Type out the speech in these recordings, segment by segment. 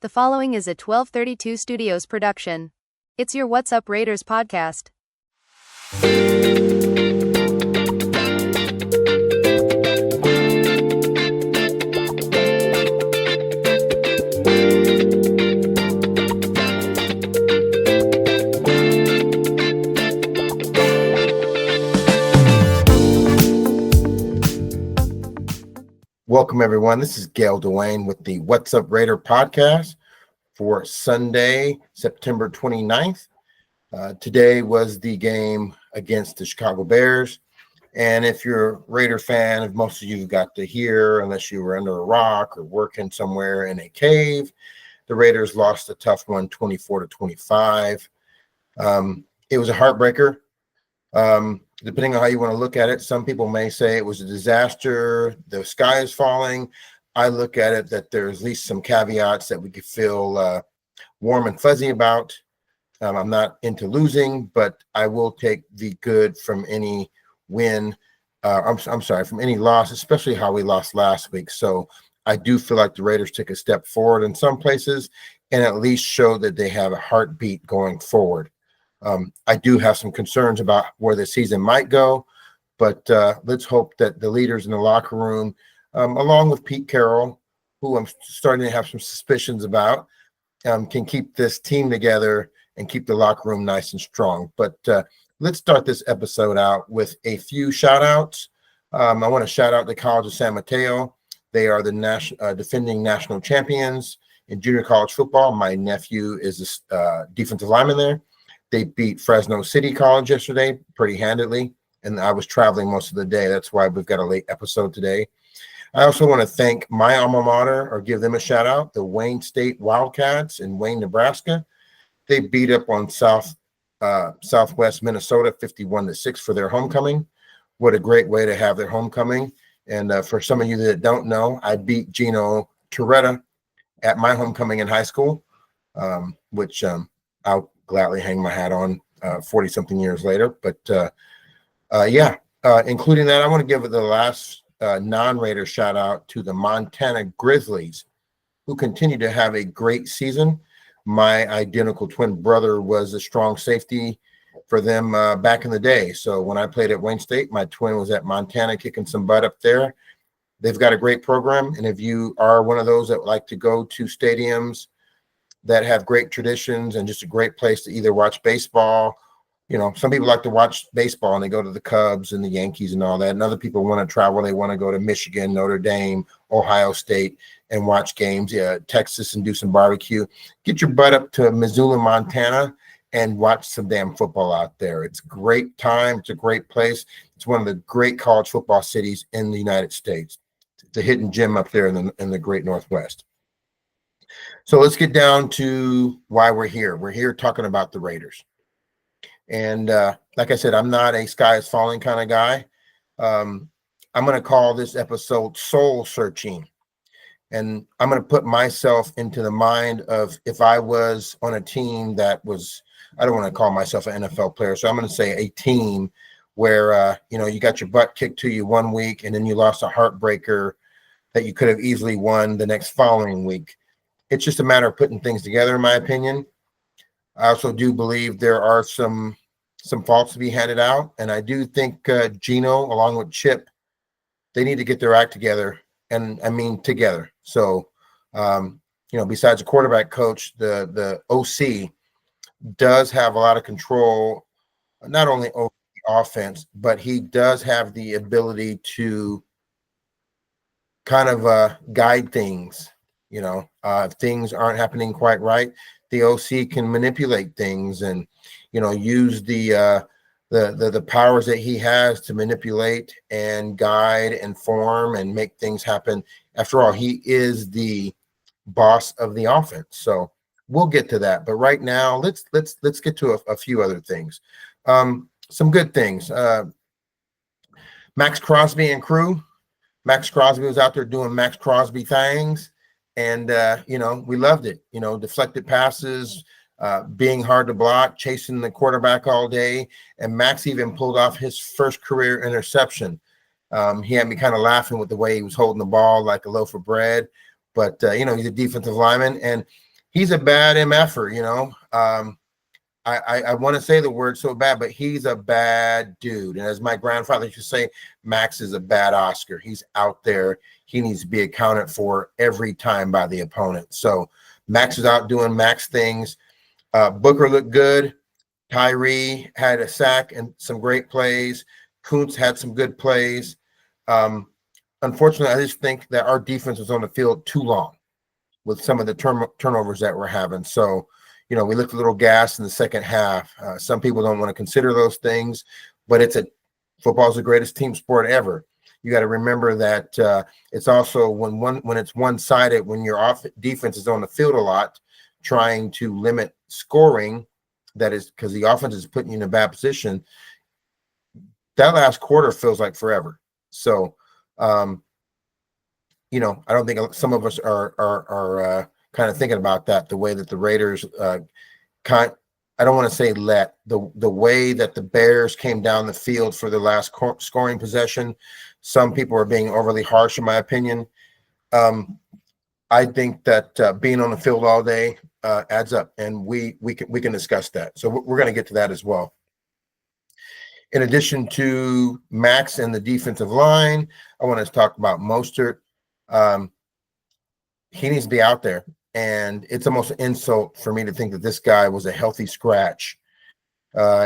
The following is a 1232 Studios production. It's your What's Up Raiders podcast. Welcome, everyone. This is Gail Dwayne with the What's Up Raider podcast for Sunday, September 29th. Today was the game against the Chicago Bears. And if you're a Raider fan, if most of you got to hear, unless you were under a rock or working somewhere in a cave, the Raiders lost a tough one, 24-25. It was a heartbreaker. Depending on how you want to look at it, some people may say it was a disaster. The sky is falling. I look at it that there's at least some caveats that we could feel warm and fuzzy about. I'm not into losing, but I will take the good from any win. From any loss, especially how we lost last week. So I do feel like the Raiders took a step forward in some places and at least showed that they have a heartbeat going forward. I do have some concerns about where the season might go, but let's hope that the leaders in the locker room, along with Pete Carroll, who I'm starting to have some suspicions about, can keep this team together and keep the locker room nice and strong. But let's start this episode out with a few shout-outs. I want to shout out the College of San Mateo. They are the defending national champions in junior college football. My nephew is a defensive lineman there. They beat Fresno City College yesterday pretty handily, and I was traveling most of the day. That's why we've got a late episode today. I also want to thank my alma mater, or give them a shout out, the Wayne State Wildcats in Wayne, Nebraska. They beat up on Southwest Minnesota 51-6 for their homecoming. What a great way to have their homecoming. And for some of you that don't know, I beat Gino Torretta at my homecoming in high school, which I'll gladly hang my hat on 40-something years later. But including that, I want to give the last non-Raider shout out to the Montana Grizzlies, who continue to have a great season. My identical twin brother was a strong safety for them back in the day. So when I played at Wayne State, my twin was at Montana kicking some butt up there. They've got a great program. And if you are one of those that like to go to stadiums that have great traditions and just a great place to either watch baseball. You know, some people like to watch baseball and they go to the Cubs and the Yankees and all that. And other people want to travel. They want to go to Michigan, Notre Dame, Ohio State and watch games, Texas, and do some barbecue. Get your butt up to Missoula, Montana and watch some damn football out there. It's a great time. It's a great place. It's one of the great college football cities in the United States. It's a hidden gem up there in the great Northwest. So let's get down to why we're here. We're here talking about the Raiders. And like I said, I'm not a sky is falling kind of guy. I'm going to call this episode Soul Searching. And I'm going to put myself into the mind of if I was on a team that was, I don't want to call myself an NFL player. So I'm going to say a team where, you got your butt kicked to you one week and then you lost a heartbreaker that you could have easily won the next following week. It's just a matter of putting things together, in my opinion. I also do believe there are some faults to be handed out. And I do think Gino, along with Chip, they need to get their act together. And I mean together. So, besides the quarterback coach, the OC does have a lot of control, not only over the offense, but he does have the ability to kind of guide things. If things aren't happening quite right, the OC can manipulate things and, use the powers that he has to manipulate and guide and form and make things happen. After all, he is the boss of the offense. So we'll get to that. But right now, let's get to a few other things. Some good things. Max Crosby and crew. Max Crosby was out there doing Max Crosby things. And, we loved it, deflected passes, being hard to block, chasing the quarterback all day. And Max even pulled off his first career interception. He had me kind of laughing with the way he was holding the ball like a loaf of bread. But, he's a defensive lineman. And he's a bad MFer, you know. I want to say the word so bad, but he's a bad dude. And as my grandfather used to say, Max is a bad Oscar. He's out there. He needs to be accounted for every time by the opponent. So Max is out doing Max things. Booker looked good. Tyree had a sack and some great plays. Kuntz had some good plays. Unfortunately, I just think that our defense was on the field too long with some of the turnovers that we're having. So, you know, we looked a little gassed in the second half. Some people don't want to consider those things, but football is the greatest team sport ever. You got to remember that it's also when it's one-sided, when your defense is on the field a lot, trying to limit scoring. That is because the offense is putting you in a bad position. That last quarter feels like forever. So, you know, I don't think some of us are kind of thinking about that, the way that the Raiders I don't want to say the way that the Bears came down the field for the last scoring possession. Some people are being overly harsh, in my opinion. I think that being on the field all day adds up, and we can discuss that. So we're going to get to that as well. In addition to Max and the defensive line, I want to talk about Mostert. He needs to be out there, and it's almost an insult for me to think that this guy was a healthy scratch.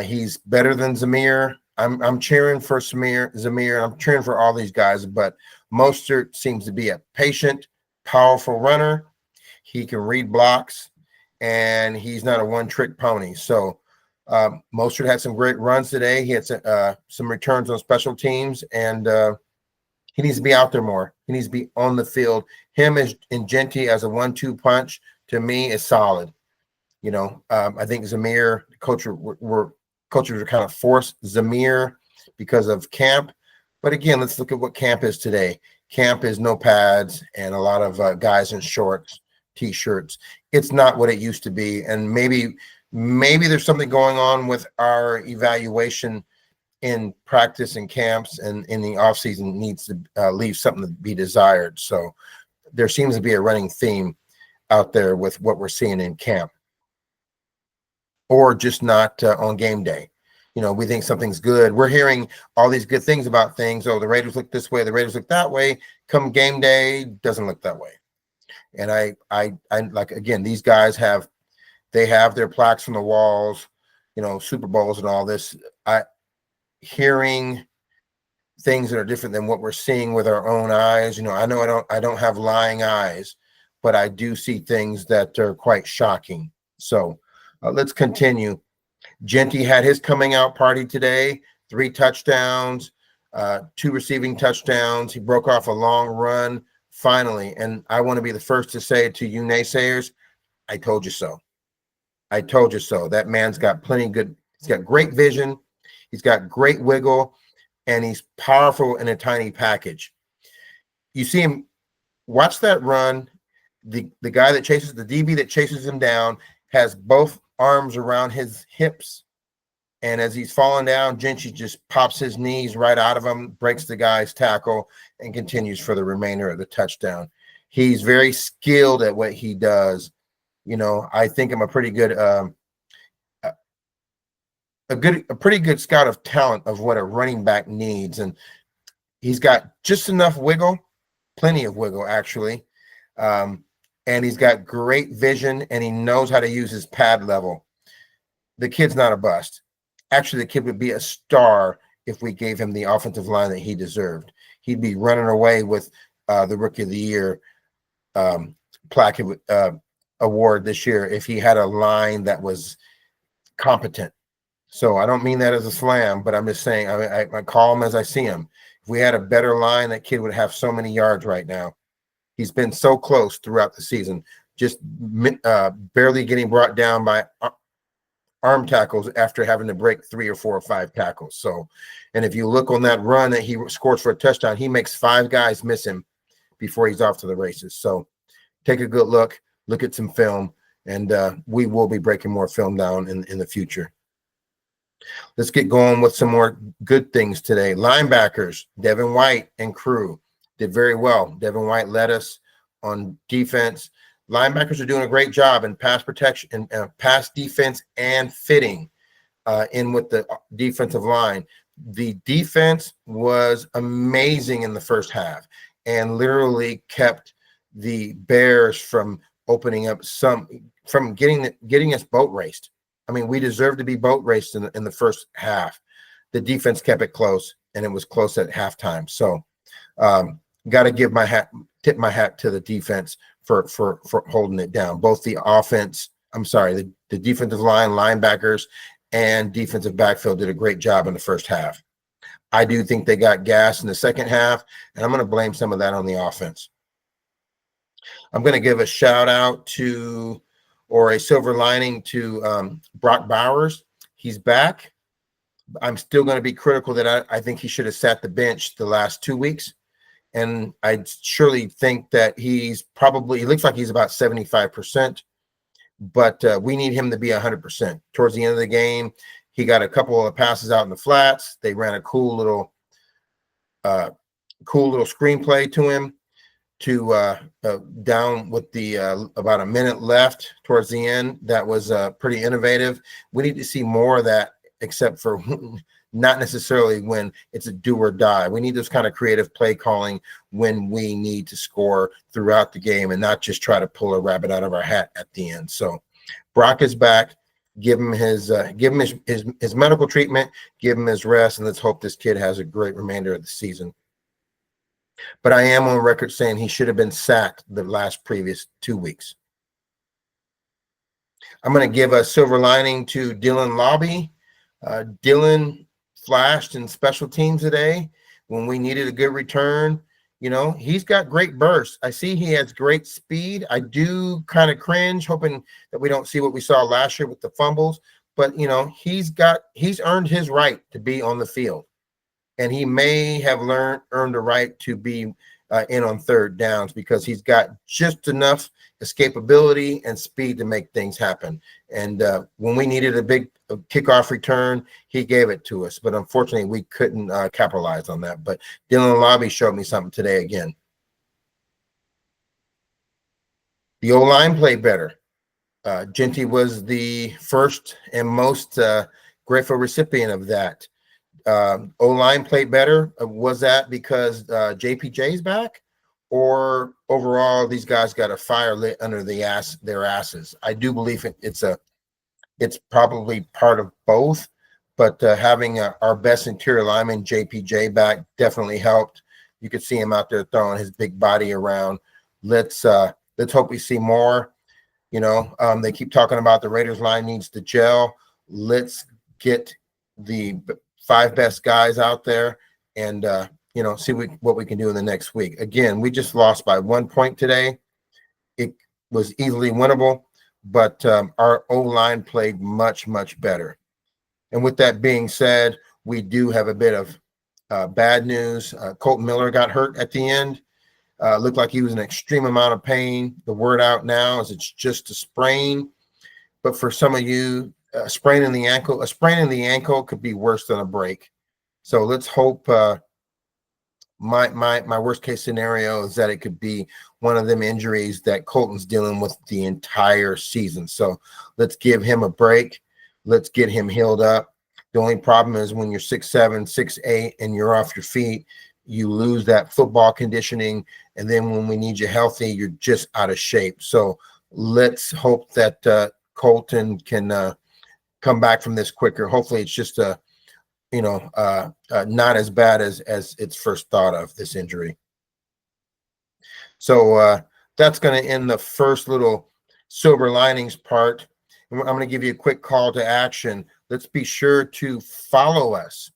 He's better than Zamir. I'm cheering for Zamir. I'm cheering for all these guys, but Mostert seems to be a patient, powerful runner. He can read blocks, and he's not a one-trick pony. So Mostert had some great runs today. He had some returns on special teams, and he needs to be out there more. He needs to be on the field. Him and Genty as a 1-2 punch, to me, is solid. You know, I think Zamir, coaches are kind of forced Zamir because of camp. But again, let's look at what camp is today. Camp is no pads and a lot of guys in shorts, T-shirts. It's not what it used to be. And maybe there's something going on with our evaluation in practice and camps, and in the offseason needs to leave something to be desired. So there seems to be a running theme out there with what we're seeing in camp, or just not on game day. You know, we think something's good. We're hearing all these good things about things. Oh, the Raiders look this way, the Raiders look that way. Come game day, doesn't look that way. And I like, again, these guys have their plaques on the walls, you know, Super Bowls and all this. Hearing things that are different than what we're seeing with our own eyes. You know I don't have lying eyes, but I do see things that are quite shocking. So let's continue. Genty had his coming out party today. 3 touchdowns, 2 receiving touchdowns. He broke off a long run finally, and I want to be the first to say to you naysayers, I told you so. I told you so. That man's got he's got great vision. He's got great wiggle, and he's powerful in a tiny package. You see him, watch that run. The guy that chases, the DB that chases him down, has both arms around his hips. And as he's falling down, Genty just pops his knees right out of him, breaks the guy's tackle, and continues for the remainder of the touchdown. He's very skilled at what he does. You know, I think I'm a pretty good a pretty good scout of talent of what a running back needs. And he's got just enough wiggle, plenty of wiggle, actually. And he's got great vision, and he knows how to use his pad level. The kid's not a bust. Actually, the kid would be a star if we gave him the offensive line that he deserved. He'd be running away with the Rookie of the Year plaque award this year if he had a line that was competent. So I don't mean that as a slam, but I'm just saying I call him as I see him. If we had a better line, that kid would have so many yards right now. He's been so close throughout the season, just barely getting brought down by arm tackles after having to break 3 or 4 or 5 tackles. So, and if you look on that run that he scores for a touchdown, he makes 5 guys miss him before he's off to the races. So take a good look at some film, and we will be breaking more film down in the future. Let's get going with some more good things today. Linebackers, Devin White and crew did very well. Devin White led us on defense. Linebackers are doing a great job in pass protection and pass defense and fitting in with the defensive line. The defense was amazing in the first half and literally kept the Bears from opening up from getting us boat raced. I mean, we deserved to be boat raced in the first half. The defense kept it close, and it was close at halftime. So, got to tip my hat to the defense for holding it down. Both the the defensive line, linebackers, and defensive backfield did a great job in the first half. I do think they got gas in the second half, and I'm going to blame some of that on the offense. I'm going to give a shout out to, or a silver lining to, Brock Bowers. He's back. I'm still going to be critical that I think he should have sat the bench the last 2 weeks. And I surely think that he looks like he's about 75%, but we need him to be 100%. Towards the end of the game, he got a couple of passes out in the flats. They ran a cool little screenplay to him to down with the about a minute left towards the end. That was pretty innovative. We need to see more of that, except for not necessarily when it's a do or die. We need this kind of creative play calling when we need to score throughout the game and not just try to pull a rabbit out of our hat at the end. So Brock is back. Give him his medical treatment, give him his rest, and let's hope this kid has a great remainder of the season. But I am on record saying he should have been sacked the previous 2 weeks. I'm going to give a silver lining to Dylan Lobby. Dylan flashed in special teams today when we needed a good return. You know, he's got great bursts. I see he has great speed. I do kind of cringe, hoping that we don't see what we saw last year with the fumbles. But, you know, he's earned his right to be on the field. And he may have earned a right to be in on third downs because he's got just enough escapability and speed to make things happen. And when we needed a big kickoff return, he gave it to us. But unfortunately, we couldn't capitalize on that. But Dylan Lobby showed me something today again. The O-line played better. Genty was the first and most grateful recipient of that. O-line played better. Was that because JPJ's back? Or overall, these guys got a fire lit under their asses? I do believe it's probably part of both, but having our best interior lineman, JPJ, back definitely helped. You could see him out there throwing his big body around. Let's hope we see more. You know, they keep talking about the Raiders line needs to gel. Let's get the 5 best guys out there and you know, see what we can do in the next week. Again, we just lost by 1 point today. It was easily winnable, but our O-line played much, much better. And with that being said, we do have a bit of bad news. Colton Miller got hurt at the end. Looked like he was in extreme amount of pain. The word out now is it's just a sprain. But for some of you, a sprain in the ankle could be worse than a break. So let's hope my worst case scenario is that it could be one of them injuries that Colton's dealing with the entire season. So let's give him a break. Let's get him healed up. The only problem is when you're 6'7", 6'8", and you're off your feet, you lose that football conditioning. And then when we need you healthy, you're just out of shape. So let's hope that Colton can come back from this quicker. Hopefully it's just not as bad as it's first thought of, this injury. So that's going to end the first little silver linings part. I'm going to give you a quick call to action. Let's be sure to follow us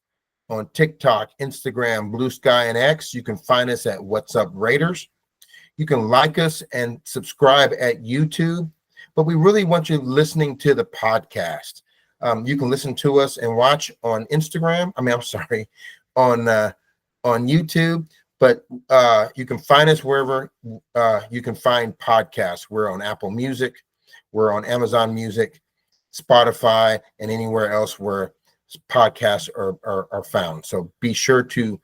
on TikTok, Instagram, Blue Sky, and X. You can find us at What's Up Raiders. You can like us and subscribe at YouTube, but we really want you listening to the podcast. You can listen to us and watch on Instagram. On YouTube, but you can find us wherever you can find podcasts. We're on Apple Music, we're on Amazon Music, Spotify, and anywhere else where podcasts are found. So be sure to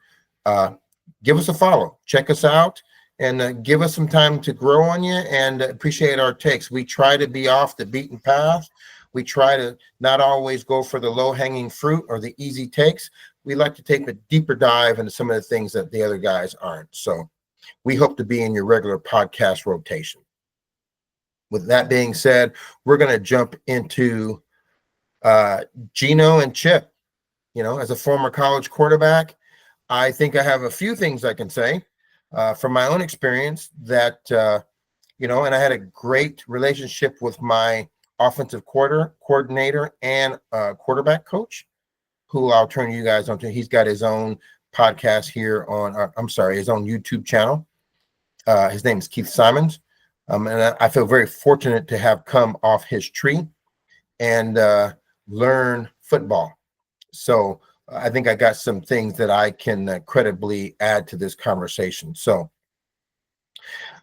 give us a follow. Check us out. and give us some time to grow on you, and appreciate our takes. We try to be off the beaten path. We try to not always go for the low-hanging fruit or the easy takes. We like to take a deeper dive into some of the things that the other guys aren't. So we hope to be in your regular podcast rotation. With that being said, we're going to jump into Geno and Chip. As a former college quarterback, I think I have a few things I can say from my own experience that, and I had a great relationship with my offensive coordinator and quarterback coach, who I'll turn you guys on to. He's got his own podcast here on, his own YouTube channel. His name is Keith Simons. And I feel very fortunate to have come off his tree and learn football. So I think I got some things that I can credibly add to this conversation. So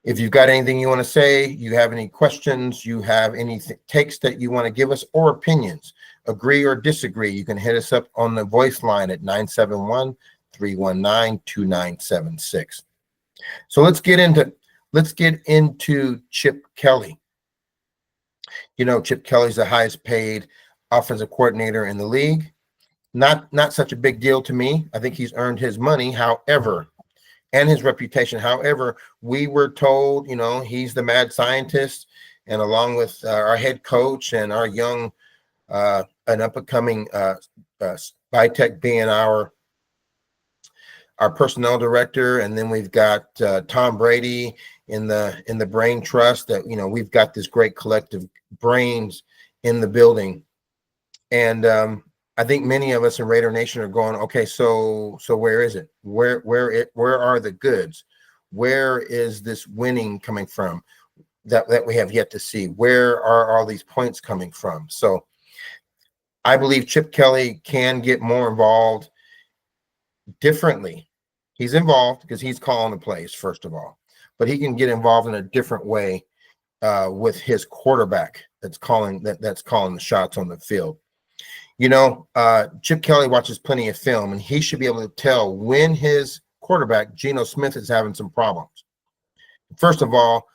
if you've got anything you want to say, you have any questions, you have any takes that you want to give us, or opinions, agree or disagree, you can hit us up on the voice line at 971-319-2976. So let's get into Chip Kelly. Chip Kelly's the highest paid offensive coordinator in the league. Not such a big deal to me. I think he's earned his money, however, and his reputation. However, we were told, he's the mad scientist, and along with our head coach and our young, an up-and-coming Vitek being our personnel director, and then we've got Tom Brady in the brain trust that we've got this great collective brains in the building, and I think many of us in Raider Nation are going, okay, so where is it? Where are the goods? Where is this winning coming from that we have yet to see? Where are all these points coming from? So I believe Chip Kelly can get more involved differently. He's involved because he's calling the plays, first of all, but he can get involved in a different way with his quarterback that's calling the shots on the field. Chip Kelly watches plenty of film, and he should be able to tell when his quarterback, Geno Smith, is having some problems. First of all,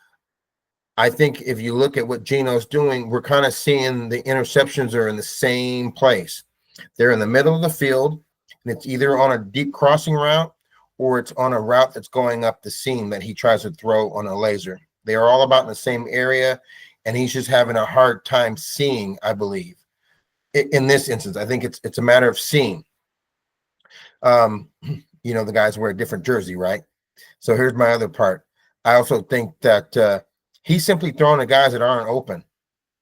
I think if you look at what Geno's doing, we're kind of seeing the interceptions are in the same place. They're in the middle of the field, and it's either on a deep crossing route or it's on a route that's going up the seam that he tries to throw on a laser. They are all about in the same area, and he's just having a hard time seeing, I believe. In this instance, I think it's a matter of seeing. The guys wear a different jersey, right? So here's my other part. I also think that he's simply throwing the guys that aren't open.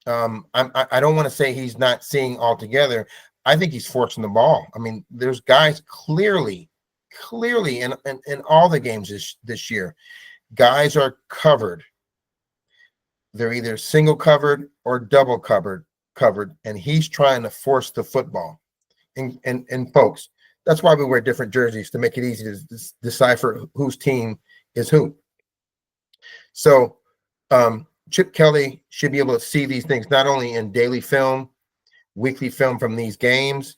I don't want to say he's not seeing altogether. I think he's forcing the ball. I mean, there's guys clearly in all the games this year, guys are covered. They're either single covered or double covered, and he's trying to force the football. And folks, that's why we wear different jerseys, to make it easy to decipher whose team is who. So Chip Kelly should be able to see these things not only in daily film, weekly film from these games,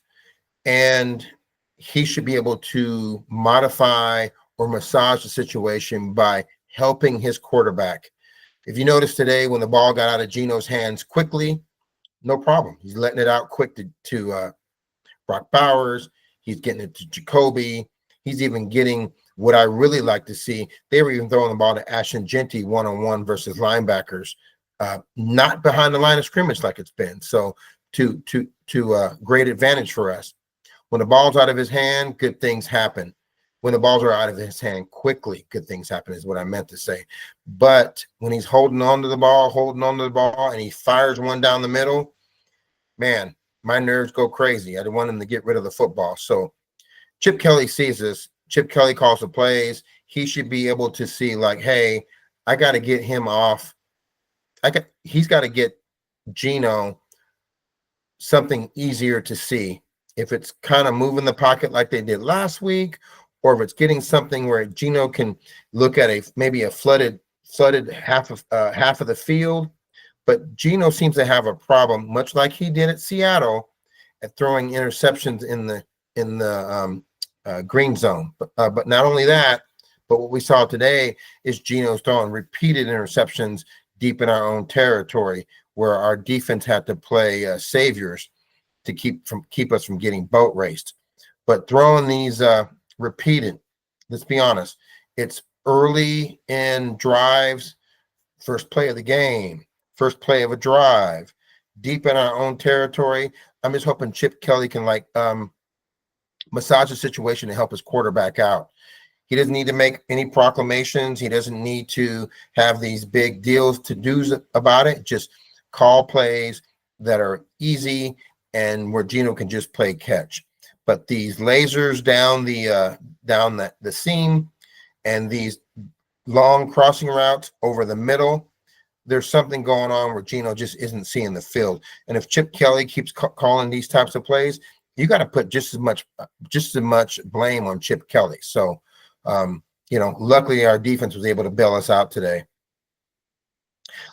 and he should be able to modify or massage the situation by helping his quarterback. If you notice today, when the ball got out of Geno's hands quickly, no problem. He's letting it out quick to Brock Bowers. He's getting it to Jacoby. He's even getting what I really like to see. They were even throwing the ball to Ashton Genty one-on-one versus linebackers, not behind the line of scrimmage like it's been. So to great advantage for us. When the ball's out of his hand, good things happen. When the balls are out of his hand quickly, good things happen is what I meant to say. But when he's holding on to the ball, and he fires one down the middle, man, my nerves go crazy. I don't want him to get rid of the football. So Chip Kelly sees this. Chip Kelly calls the plays. He should be able to see, like, hey, I got to get him off. He's got to get Geno something easier to see. If it's kind of moving the pocket like they did last week, or if it's getting something where Geno can look at maybe a flooded half of the field. But Geno seems to have a problem, much like he did at Seattle, at throwing interceptions in the green zone. But not only that, But what we saw today is Geno's throwing repeated interceptions deep in our own territory, where our defense had to play saviors to keep us from getting boat raced. But throwing these repeated, let's be honest, it's early in drives, first play of the game, first play of a drive, deep in our own territory. I'm just hoping Chip Kelly can massage the situation to help his quarterback out. He doesn't need to make any proclamations. He doesn't need to have these big deals to do's about it. Just call plays that are easy and where Geno can just play catch. But these lasers down the seam and these long crossing routes over the middle, there's something going on where Geno just isn't seeing the field. And if Chip Kelly keeps calling these types of plays, you got to put just as much blame on Chip Kelly. So, luckily our defense was able to bail us out today.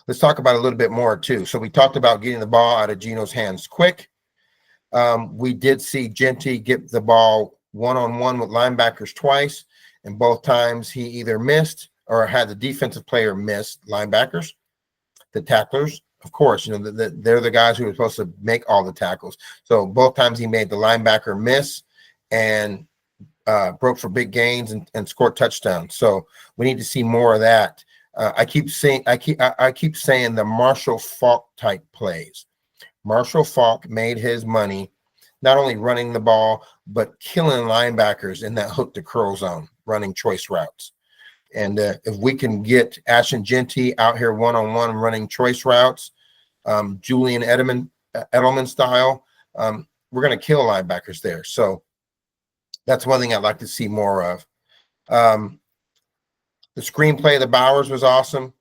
Let's talk about a little bit more too. So we talked about getting the ball out of Geno's hands quick. We did see Genty get the ball one-on-one with linebackers twice, and both times he either missed or had the defensive player miss linebackers. The tacklers, of course, they're the guys who are supposed to make all the tackles. So both times he made the linebacker miss and broke for big gains and scored touchdowns. So we need to see more of that. I keep saying the Marshall Faulk type plays. Marshall Faulk made his money not only running the ball, but killing linebackers in that hook to curl zone, running choice routes. And if we can get Ashton Genty out here one-on-one running choice routes, Julian Edelman style, we're going to kill linebackers there. So that's one thing I'd like to see more of. The screenplay of the Bowers was awesome,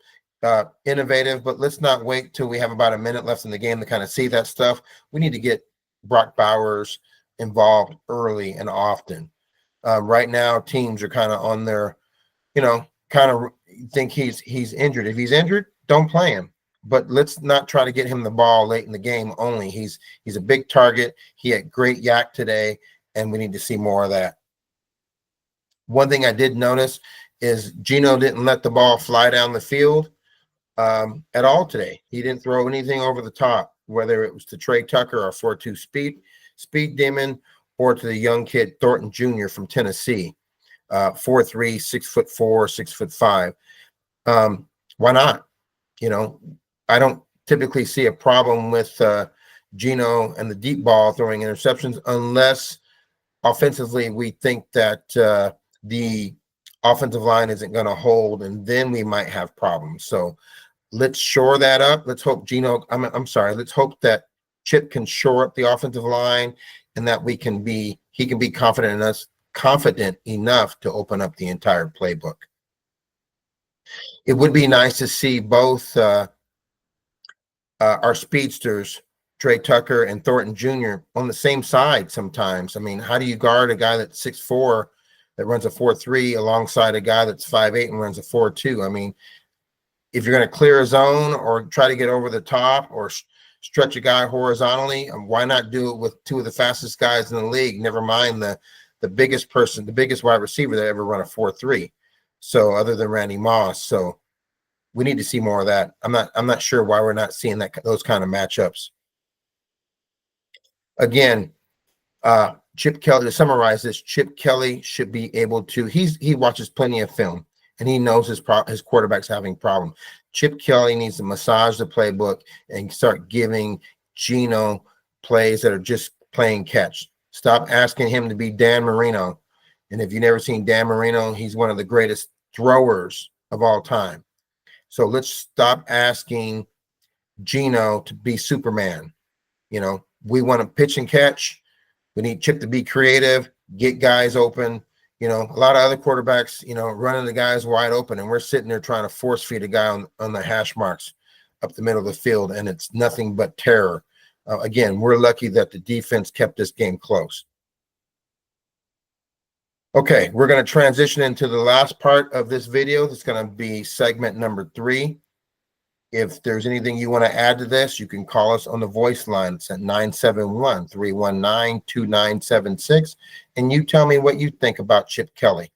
innovative, but let's not wait till we have about a minute left in the game to kind of see that stuff. We need to get Brock Bowers involved early and often. Right now, teams are kind of on their, kind of think he's injured. If he's injured, don't play him. But let's not try to get him the ball late in the game only. He's a big target. He had great yak today, and we need to see more of that. One thing I did notice is Geno didn't let the ball fly down the field at all today. He didn't throw anything over the top, whether it was to Trey Tucker, our 4.2 speed demon, or to the young kid Thornton Jr. from Tennessee, 4'3", 6'4", 6'5". Why not? I don't typically see a problem with Geno and the deep ball throwing interceptions unless offensively we think that the offensive line isn't going to hold, and then we might have problems. So let's shore that up. Let's hope let's hope that Chip can shore up the offensive line and that he can be confident enough to open up the entire playbook. It would be nice to see both our speedsters, Trey Tucker and Thornton Jr., on the same side sometimes. I mean, how do you guard a guy that's 6'4", that runs a 4.3 alongside a guy that's 5'8" and runs a 4.2? I mean, if you're going to clear a zone or try to get over the top or stretch a guy horizontally, why not do it with two of the fastest guys in the league? Never mind the biggest wide receiver that ever run a 4.3. So other than Randy Moss, so we need to see more of that. I'm not sure why we're not seeing those kind of matchups. Again, Chip Kelly, to summarize this, Chip Kelly should be able to, he watches plenty of film and he knows his quarterback's having problems. Chip Kelly needs to massage the playbook and start giving Geno plays that are just playing catch. Stop asking him to be Dan Marino. And if you've never seen Dan Marino, he's one of the greatest throwers of all time. So let's stop asking Geno to be Superman. We want to pitch and catch. We need Chip to be creative, get guys open. A lot of other quarterbacks, running the guys wide open, and we're sitting there trying to force feed a guy on the hash marks up the middle of the field, and it's nothing but terror. Again, we're lucky that the defense kept this game close. Okay, we're going to transition into the last part of this video. It's going to be segment number 3. If there's anything you want to add to this, you can call us on the voice line. It's at 971-319-2976. And you tell me what you think about Chip Kelly.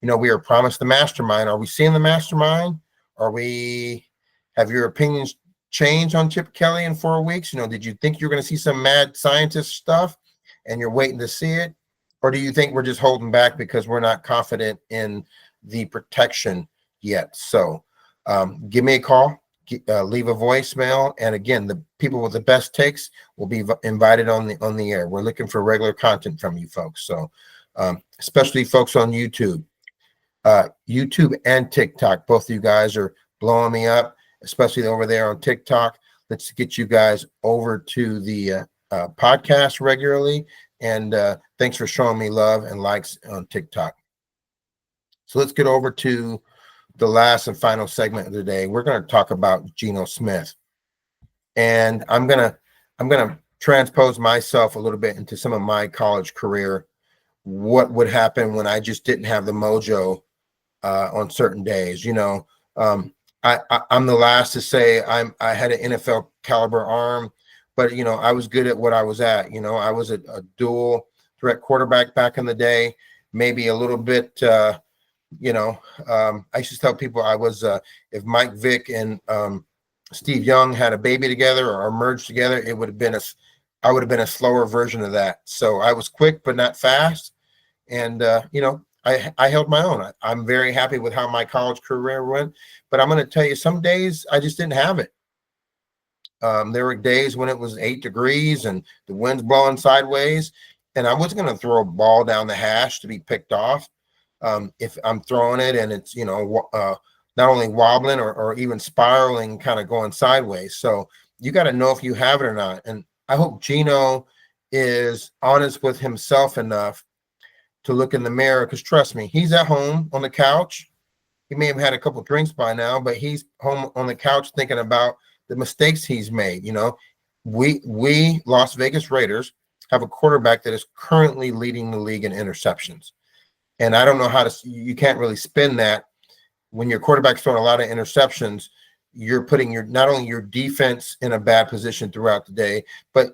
We are promised the mastermind. Are we seeing the mastermind? Have your opinions changed on Chip Kelly in 4 weeks? Did you think you're going to see some mad scientist stuff and you're waiting to see it? Or do you think we're just holding back because we're not confident in the protection yet? So give me a call, leave a voicemail. And again, the people with the best takes will be invited on the air. We're looking for regular content from you folks. So especially folks on YouTube. YouTube and TikTok, both of you guys are blowing me up, especially over there on TikTok. Let's get you guys over to the podcast regularly. And thanks for showing me love and likes on TikTok. So let's get over to the last and final segment of the day. We're going to talk about Geno Smith. And I'm going to transpose myself a little bit into some of my college career. What would happen when I just didn't have the mojo on certain days? I'm the last to say I had an NFL caliber arm, but I was good at what I was at. I was a dual threat quarterback back in the day, maybe a little bit. I used to tell people I was if Mike Vick and Steve Young had a baby together or merged together, I would have been a slower version of that. So I was quick but not fast, and I held my own. I'm very happy with how my college career went, but I'm going to tell you, some days I just didn't have it. There were days when it was 8 degrees and the wind's blowing sideways, and I wasn't going to throw a ball down the hash to be picked off. If I'm throwing it and it's, not only wobbling or even spiraling, kind of going sideways. So you got to know if you have it or not. And I hope Geno is honest with himself enough to look in the mirror, because trust me, he's at home on the couch. He may have had a couple drinks by now, but he's home on the couch thinking about the mistakes he's made. We Las Vegas Raiders have a quarterback that is currently leading the league in interceptions. And I don't know you can't really spin that. When your quarterback's throwing a lot of interceptions, you're putting not only your defense in a bad position throughout the day, but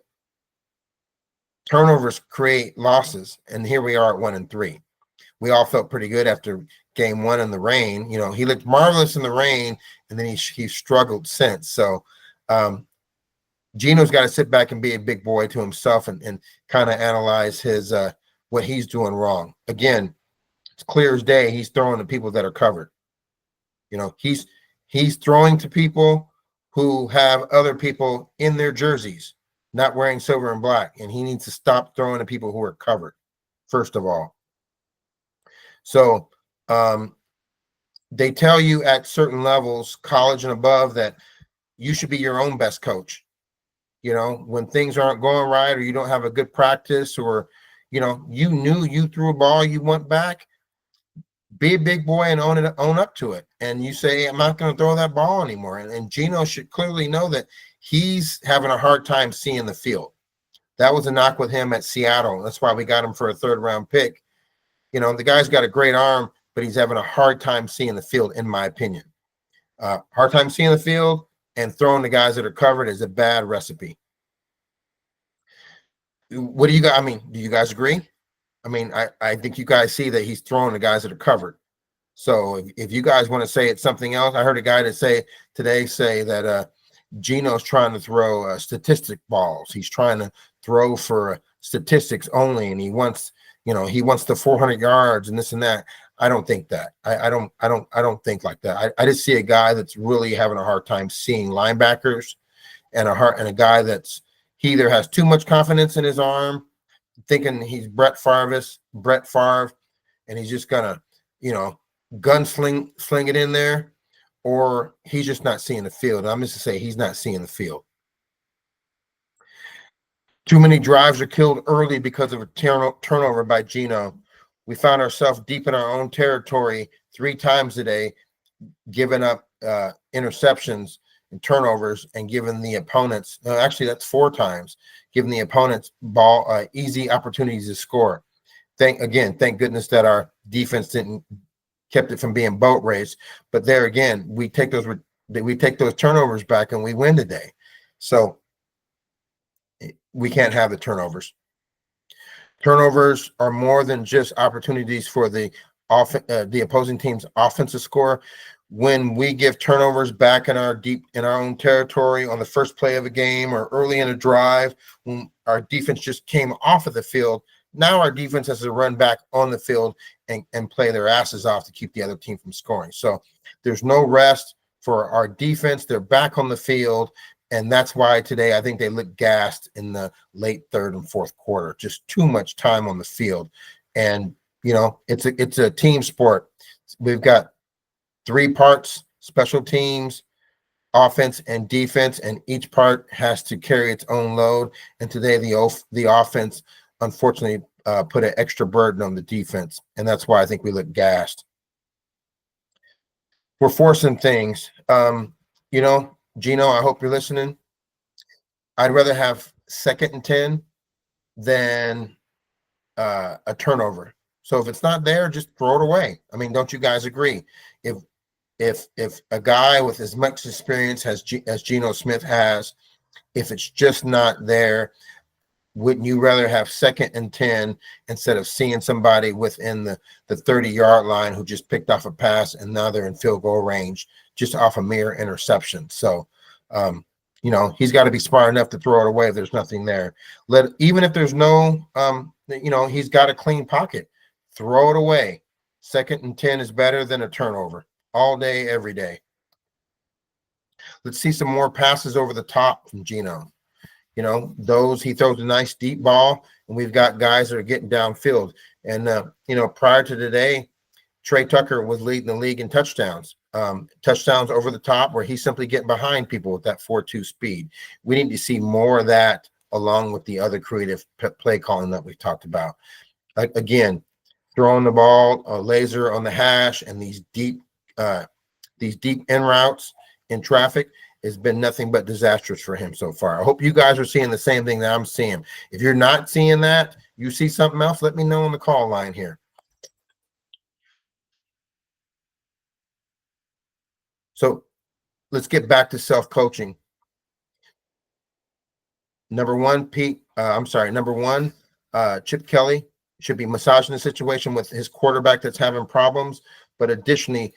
turnovers create losses. And here we are at 1-3. We all felt pretty good after game 1 in the rain. He looked marvelous in the rain, and then he struggled since. So Geno's got to sit back and be a big boy to himself and kind of analyze his what he's doing wrong. Again, it's clear as day. He's throwing to people that are covered. He's throwing to people who have other people in their jerseys, not wearing silver and black, and he needs to stop throwing to people who are covered, first of all. So they tell you at certain levels, college and above, that you should be your own best coach. When things aren't going right, or you don't have a good practice, or you knew you threw a ball, you went back, be a big boy and own up to it. And you say, I'm not going to throw that ball anymore. And Geno should clearly know that he's having a hard time seeing the field. That was a knock with him at Seattle. That's why we got him for a 3rd-round pick. The guy's got a great arm, but he's having a hard time seeing the field, in my opinion. Hard time seeing the field, and throwing the guys that are covered is a bad recipe. What do you guys? Do you guys agree? I think you guys see that he's throwing the guys that are covered. So if you guys want to say it's something else, I heard a guy say that Geno's trying to throw statistic balls. He's trying to throw for statistics only, and he wants the 400 yards and this and that. I don't think that. I don't think like that. I just see a guy that's really having a hard time seeing linebackers, and a guy that's, he either has too much confidence in his arm, thinking he's Brett Favre, and he's just gonna, sling it in there, or he's just not seeing the field. I'm just to say he's not seeing the field. Too many drives are killed early because of a turnover by Geno. We found ourselves deep in our own territory 3 times today, giving up interceptions and turnovers, and giving the opponents, actually that's 4 times, giving the opponents easy opportunities to score. Thank goodness that our defense kept it from being boat race. But there again, we take those turnovers back and we win today. So we can't have the turnovers. Turnovers are more than just opportunities for the the opposing team's offensive score. When we give turnovers back in our own territory on the first play of a game or early in a drive, when our defense just came off of the field, now our defense has to run back on the field and play their asses off to keep the other team from scoring. So there's no rest for our defense. They're back on the field. And that's why today I think they look gassed in the late third and fourth quarter. Just too much time on the field. And, it's a team sport. We've got 3 parts: special teams, offense, and defense, and each part has to carry its own load. And today the offense, unfortunately, put an extra burden on the defense, and that's why I think we look gassed. We're forcing things. Gino, I hope you're listening. I'd rather have 2nd and 10 than a turnover. So if it's not there, just throw it away. I mean, don't you guys agree? If a guy with as much experience as Geno Smith has, if it's just not there, wouldn't you rather have 2nd and 10 instead of seeing somebody within the 30-yard line who just picked off a pass and now they're in field goal range just off a mere interception? So, he's got to be smart enough to throw it away if there's nothing there. Even if there's no, he's got a clean pocket. Throw it away. 2nd and 10 is better than a turnover all day, every day. Let's see some more passes over the top from Geno. He throws a nice deep ball, and we've got guys that are getting downfield. And, prior to today, Trey Tucker was leading the league in touchdowns. Touchdowns over the top where he's simply getting behind people with that 4.2 speed. We need to see more of that along with the other creative play calling that we've talked about. Again, throwing the ball, a laser on the hash, and these deep in routes in traffic has been nothing but disastrous for him so far. I hope you guys are seeing the same thing that I'm seeing. If you're not seeing that, you see something else, let me know on the call line here. So let's get back to self-coaching. Number one, Chip Kelly should be massaging the situation with his quarterback that's having problems. But additionally,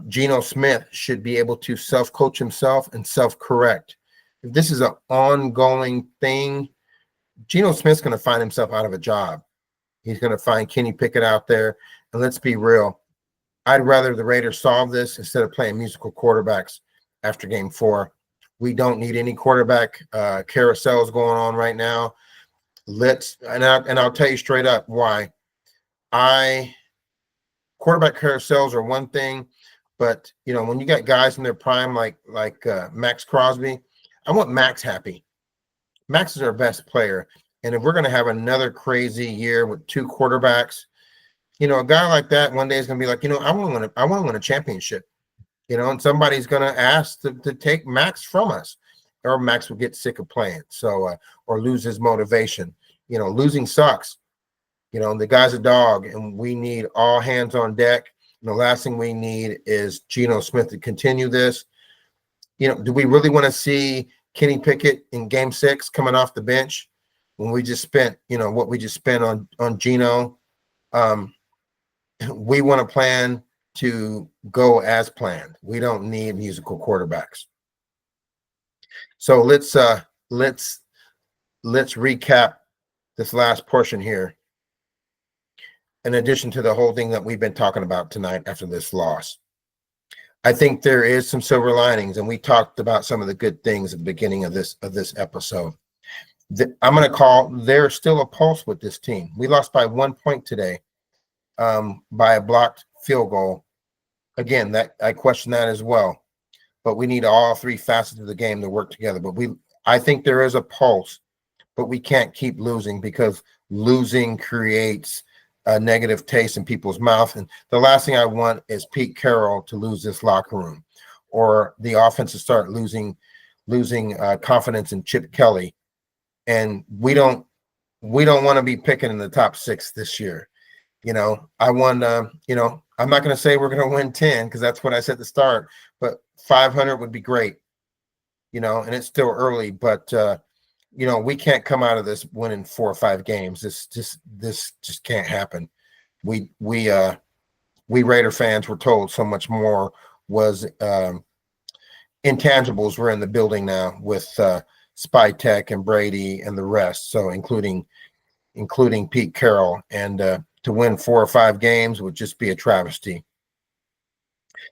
Geno Smith should be able to self-coach himself and self-correct. If this is an ongoing thing, Geno Smith's going to find himself out of a job. He's going to find Kenny Pickett out there. And let's be real. I'd rather the Raiders solve this instead of playing musical quarterbacks after game 4. We don't need any quarterback carousels going on right now. I'll tell you straight up why. Quarterback carousels are one thing, but when you got guys in their prime like Max Crosby, I want Max happy. Max is our best player, and if we're going to have another crazy year with 2 quarterbacks, a guy like that one day is going to be like, I want to win a championship, and somebody's going to ask to take Max from us, or Max will get sick of playing, or lose his motivation. Losing sucks. The guy's a dog, and we need all hands on deck. And the last thing we need is Geno Smith to continue this. Do we really want to see Kenny Pickett in game 6 coming off the bench when we just spent, what we just spent on Geno? We want to plan to go as planned. We don't need musical quarterbacks. So let's recap this last portion here. In addition to the whole thing that we've been talking about tonight after this loss, I think there is some silver linings, and we talked about some of the good things at the beginning of this episode. I'm going to call there's still a pulse with this team. We lost by 1 point today, by a blocked field goal. Again, that I question that as well. But we need all 3 facets of the game to work together. But I think there is a pulse, but we can't keep losing because losing creates a negative taste in people's mouth. And the last thing I want is Pete Carroll to lose this locker room, or the offense to start losing confidence in Chip Kelly. And we don't want to be picking in the top 6 this year. I want I'm not going to say we're going to win 10 because that's what I said to start, but 500 would be great. And it's still early, but we can't come out of this winning 4 or 5 games. This just can't happen. We Raider fans were told so much more was intangibles were in the building now with Spy Tech and Brady and the rest. So including Pete Carroll, and to win 4 or 5 games would just be a travesty.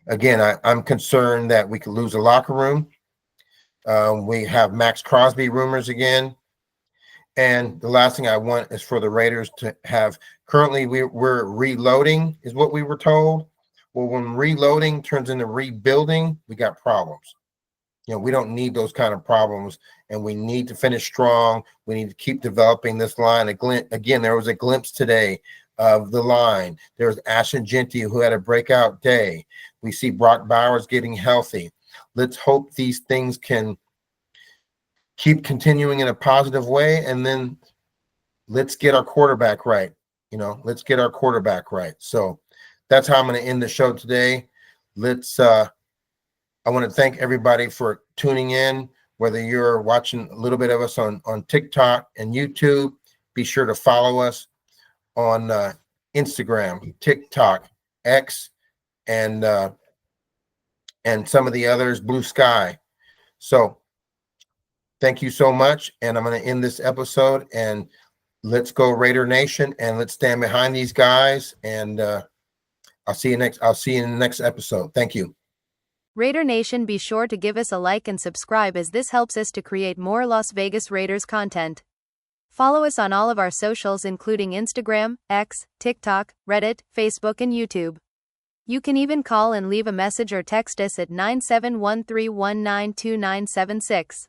Again, I'm concerned that we could lose a locker room. We have Max Crosby rumors again. And the last thing I want is for the Raiders to have, currently we're reloading is what we were told. Well, when reloading turns into rebuilding, we got problems. We don't need those kind of problems, and we need to finish strong. We need to keep developing this line. Again, there was a glimpse today of the line. There was Ashton Genty, who had a breakout day. We see Brock Bowers getting healthy. Let's hope these things can keep continuing in a positive way, and then let's get our quarterback right. Let's get our quarterback right. So that's how I'm going to end the show today. I want to thank everybody for tuning in, whether you're watching a little bit of us on TikTok and YouTube. Be sure to follow us on Instagram, TikTok, X, and some of the others, Blue Sky. So thank you so much, and I'm going to end this episode, and let's go Raider Nation, and let's stand behind these guys, and I'll see you in the next episode. Thank you. Raider Nation, be sure to give us a like and subscribe, as this helps us to create more Las Vegas Raiders content. Follow us on all of our socials, including Instagram, X, TikTok, Reddit, Facebook, and YouTube. You can even call and leave a message or text us at 971-319-2976.